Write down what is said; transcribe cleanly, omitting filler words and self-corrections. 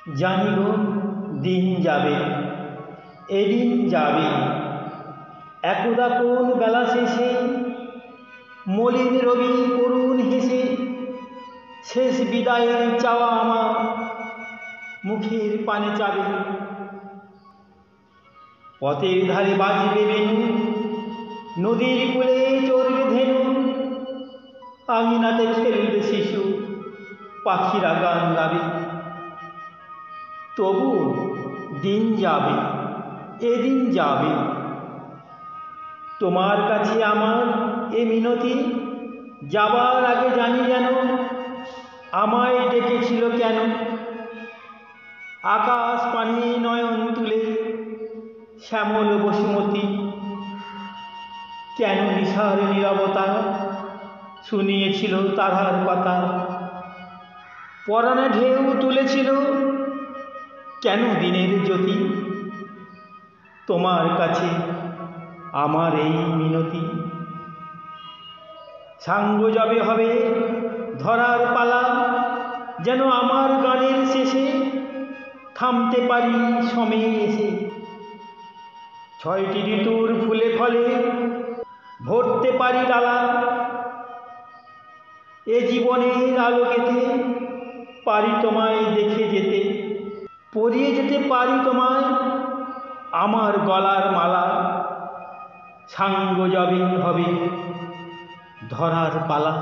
জানি গো দিন যাবে, এদিন যাবে, একদা কোন বেলা শেষে মলিন রবি করুণ হেসে শেষ বিদায়ের চাওয়া আমার মুখের পানে চাবে। পথের ধারে বাজবে বেণু, নদীর কূলে চড়বে ধেনু, আঙিনাতে খেলবে শিশু, পাখিরা গান গাবে। তবু দিন যাবে, এদিন যাবে, তোমার কাছে আমার এ মিনতি, যাবার আগে জানি যেন আমায় ডেকেছিল কেন। আকাশ পানে নয়ন তুলে শ্যামল বসুমতী, কেন নিশার নীরবতা শুনিয়েছিল তারার পাতা। পরাণে ঢেউ তুলেছিল কেন দিনের জ্যোতি, তোমার কাছে আমার এই মিনতি। সাঙ্গ যবে হবে ধরার পালা, যেন আমার গানের শেষে থামতে পারি সময়ে এসে। ছয়টি ঋতুর ফুলে ফলে ভরতে পারি ডালা, এ জীবনের আলোকেতে পারি তোমায় দেখে যেতে, পরিয়ে যেতে পারি তোমায় আমার গলার মালা। সাঙ্গ যবে হবে ধরার পালা।